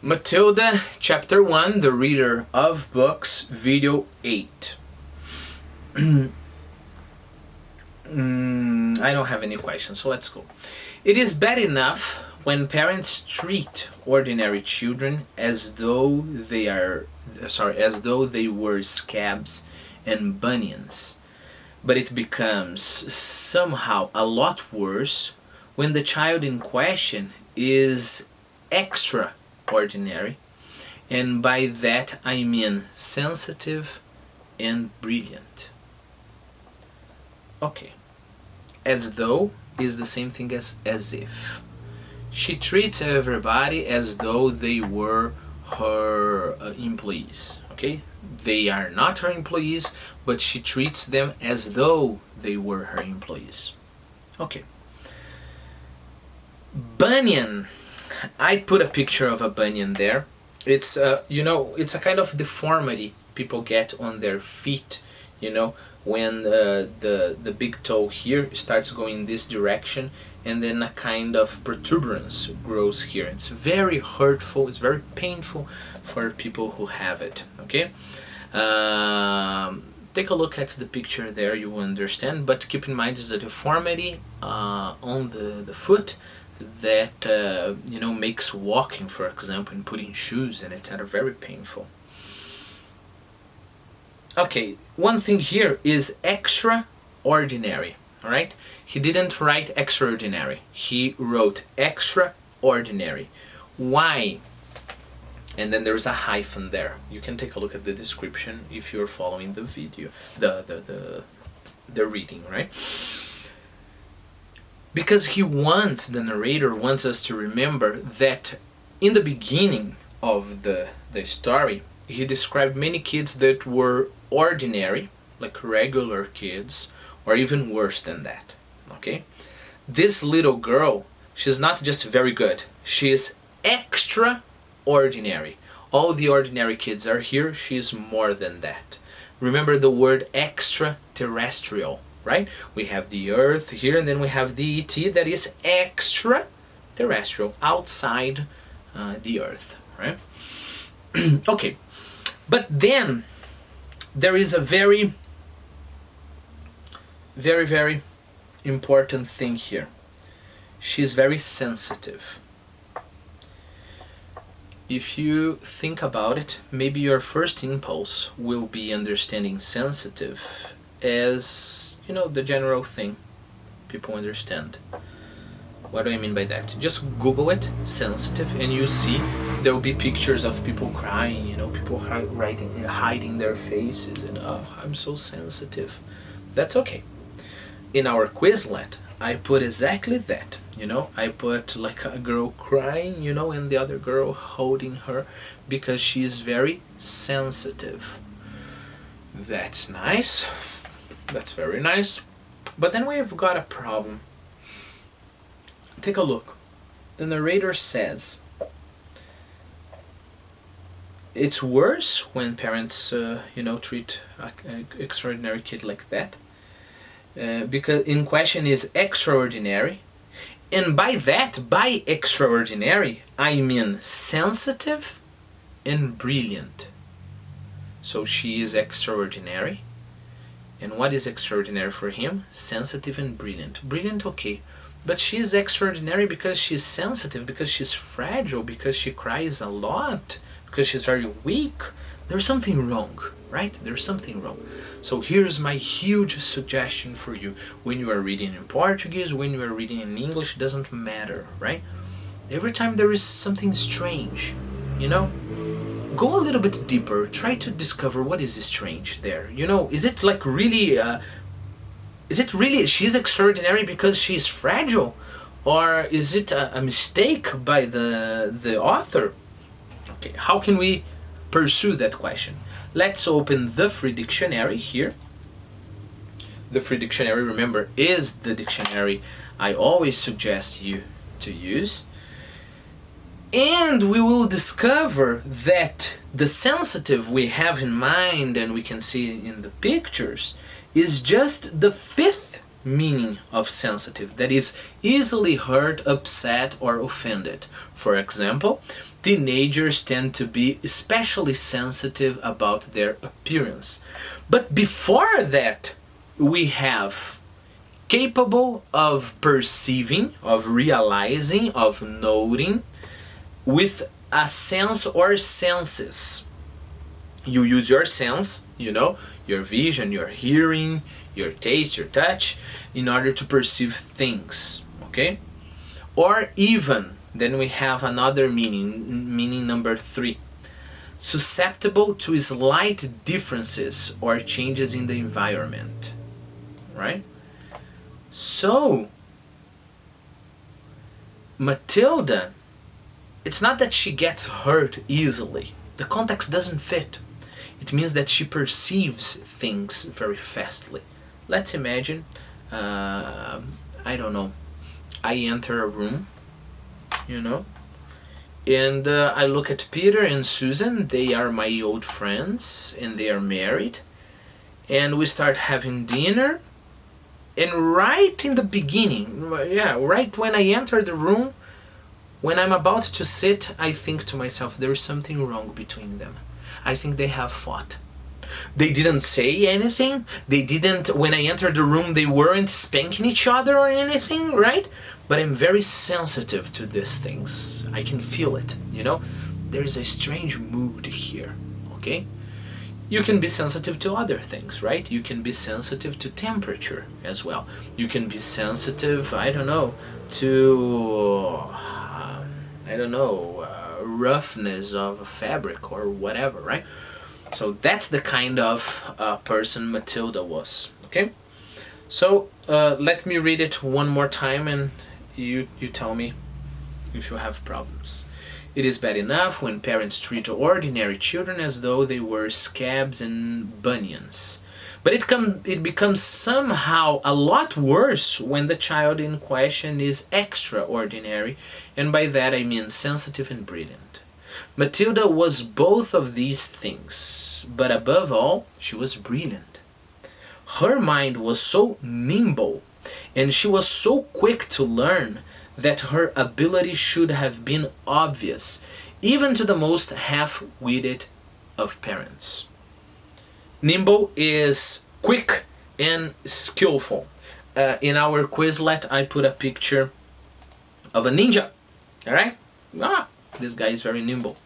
Matilda, Chapter 1, The Reader of Books, Video 8. I don't have any questions, so let's go. It is bad enough when parents treat ordinary children as though they were scabs and bunions. But it becomes somehow a lot worse when the child in question is extraordinary, and by that I mean sensitive and brilliant. Okay, as though is the same thing as if. She treats everybody as though they were her employees. Okay, they are not her employees, but she treats them as though they were her employees. Okay. Bunion. I put a picture of a bunion there. It's it's a kind of deformity people get on their feet, when the big toe here starts going in this direction, and then a kind of protuberance grows here. It's very hurtful, it's very painful for people who have it. Okay, take a look at the picture there, you will understand, but keep in mind is the deformity on the foot that makes walking, for example, and putting shoes and etc. very painful. Okay, one thing here is extraordinary. All right, he didn't write extraordinary, he wrote extraordinary. Why? And then there's a hyphen there. You can take a look at the description if you're following the video, the reading, right? Because the narrator wants us to remember that in the beginning of the story, he described many kids that were ordinary, like regular kids, or even worse than that. Okay? This little girl, she's not just very good, she is extraordinary. All the ordinary kids are here, she's more than that. Remember the word extraterrestrial, right? We have the Earth here, and then we have the ET that is extraterrestrial, outside the Earth, right? Okay, but then there is a very, very, very important thing here. She's very sensitive. If you think about it, maybe your first impulse will be understanding sensitive as, the general thing people understand. What do I mean by that? Just Google it, sensitive, and you see there will be pictures of people crying, people hiding their faces, and oh, I'm so sensitive. That's okay. In our Quizlet, I put exactly that. I put like a girl crying, and the other girl holding her because she's very sensitive. That's nice. That's very nice. But then we've got a problem. Take a look. The narrator says it's worse when parents, treat an extraordinary kid like that. Because in question is extraordinary. And by extraordinary, I mean sensitive and brilliant. So she is extraordinary. And what is extraordinary for him? Sensitive and brilliant. Brilliant, okay. But she's extraordinary because she's sensitive, because she's fragile, because she cries a lot, because she's very weak. There's something wrong, right? There's something wrong. So here's my huge suggestion for you. When you are reading in Portuguese, when you are reading in English, doesn't matter, right? Every time there is something strange, go a little bit deeper. Try to discover what is strange there. Is it like really... Is it really she's extraordinary because she's fragile? Or is it a mistake by the author? Okay, how can we pursue that question? Let's open the free dictionary here. The free dictionary, remember, is the dictionary I always suggest you to use. And we will discover that the sensitive we have in mind, and we can see in the pictures, is just the fifth meaning of sensitive, that is easily hurt, upset, or offended. For example, teenagers tend to be especially sensitive about their appearance. But before that, we have capable of perceiving, of realizing, of noting, with a sense or senses. You use your sense, your vision, your hearing, your taste, your touch, in order to perceive things, okay? Or even, then we have another meaning number 3. Susceptible to slight differences or changes in the environment, right? So, Matilda, it's not that she gets hurt easily. The context doesn't fit. It means that she perceives things very fastly. Let's imagine, I don't know, I enter a room, and I look at Peter and Susan. They are my old friends, and they are married. And we start having dinner. And right in the beginning, right when I enter the room, when I'm about to sit, I think to myself, there is something wrong between them. I think they have fought. They didn't say anything. When I entered the room, they weren't spanking each other or anything, right? But I'm very sensitive to these things. I can feel it, There is a strange mood here, okay? You can be sensitive to other things, right? You can be sensitive to temperature as well. You can be sensitive, to, roughness of a fabric or whatever, right? So that's the kind of person Matilda was, okay? So let me read it one more time, and you tell me if you have problems. It is bad enough when parents treat ordinary children as though they were scabs and bunions. But it becomes somehow a lot worse when the child in question is extraordinary, and by that I mean sensitive and brilliant. Matilda was both of these things, but above all, she was brilliant. Her mind was so nimble, and she was so quick to learn, that her ability should have been obvious, even to the most half-witted of parents. Nimble is quick and skillful. In our Quizlet, I put a picture of a ninja. All right? This guy is very nimble.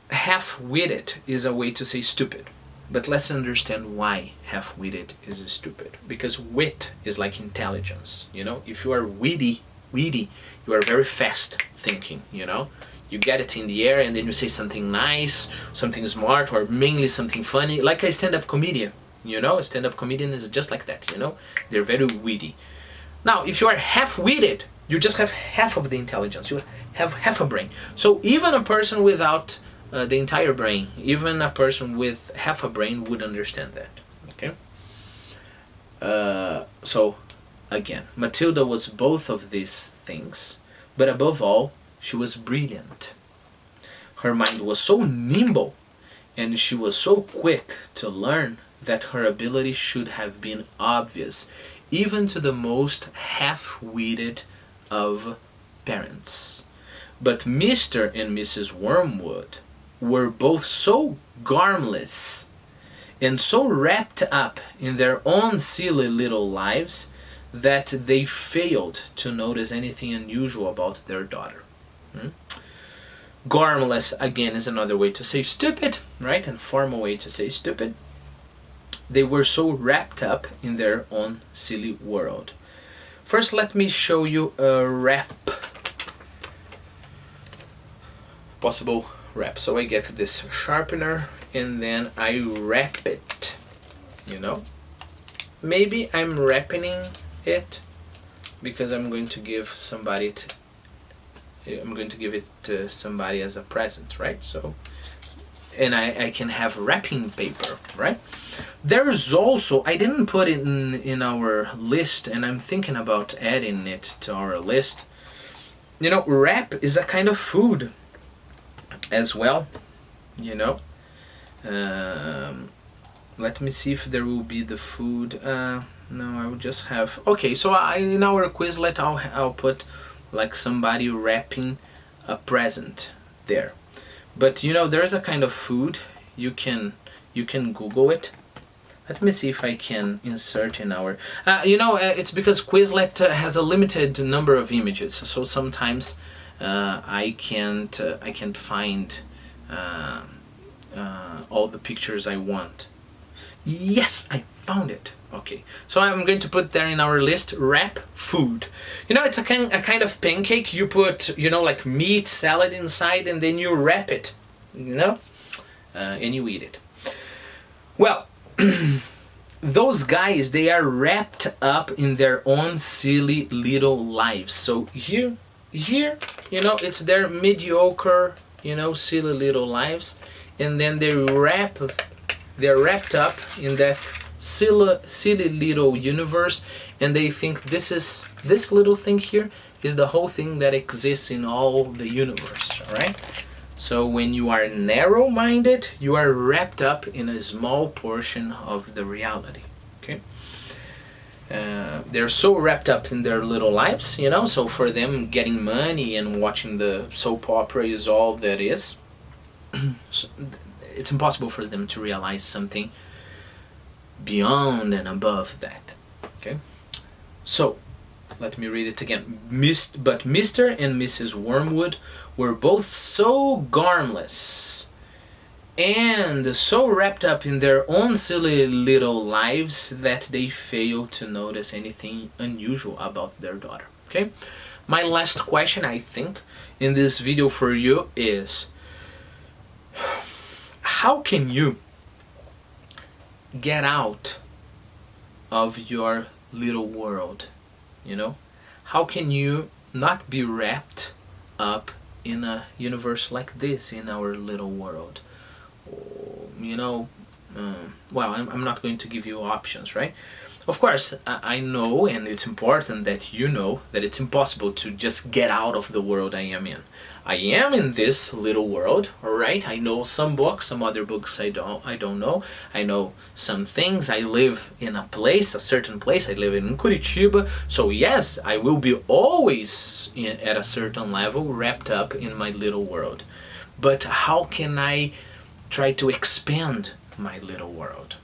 Half-witted is a way to say stupid. But let's understand why half-witted is stupid. Because wit is like intelligence, If you are witty, you are very fast thinking, You get it in the air and then you say something nice, something smart, or mainly something funny. Like a stand-up comedian, A stand-up comedian is just like that, They're very witty. Now, if you are half-witted, you just have half of the intelligence. You have half a brain. So even a person without the entire brain, even a person with half a brain would understand that, okay? So, again, Matilda was both of these things, but above all, she was brilliant. Her mind was so nimble, and she was so quick to learn, that her ability should have been obvious, even to the most half-witted of parents. But Mr and Mrs Wormwood were both so gormless and so wrapped up in their own silly little lives that they failed to notice anything unusual about their daughter. Gormless, again, is another way to say stupid, right? And formal way to say stupid. They were so wrapped up in their own silly world. First, let me show you a wrap. Possible wrap. So I get this sharpener and then I wrap it, Maybe I'm wrapping it because I'm going to give somebody it to somebody as a present, right? So, and I can have wrapping paper, right? There's also, I didn't put it in our list, and I'm thinking about adding it to our list. Wrap is a kind of food as well, let me see if there will be the food. No, I will just have. Okay, so in our Quizlet, I'll put like somebody wrapping a present there. But you know, there's a kind of food you can Google it. Let me see if I can insert in our. It's because Quizlet has a limited number of images, so sometimes I can't find all the pictures I want. Yes, I found it. Okay, so I'm going to put there in our list, wrap food. You know, it's a kind of pancake. You put, like meat, salad inside, and then you wrap it, and you eat it. Well, those guys, they are wrapped up in their own silly little lives. So here, it's their mediocre, silly little lives, and then they're wrapped up in that silly little universe, and they think this little thing here is the whole thing that exists in all the universe. All right, so when you are narrow-minded, you are wrapped up in a small portion of the reality. Okay, they're so wrapped up in their little lives, so for them getting money and watching the soap opera is all that is. So it's impossible for them to realize something beyond and above that. Okay, so let me read it again. But Mr and Mrs Wormwood were both so gormless and so wrapped up in their own silly little lives that they failed to notice anything unusual about their daughter. Okay, my last question, I think, in this video for you is, how can you get out of your little world? How can you not be wrapped up in a universe like this, in our little world? Well, I'm not going to give you options, right? Of course, I know, and it's important that you know, that it's impossible to just get out of the world I am in. I am in this little world, alright? I know some books, some other books I don't know. I know some things. I live in a place, a certain place. I live in Curitiba. So yes, I will be always at a certain level wrapped up in my little world. But how can I try to expand my little world?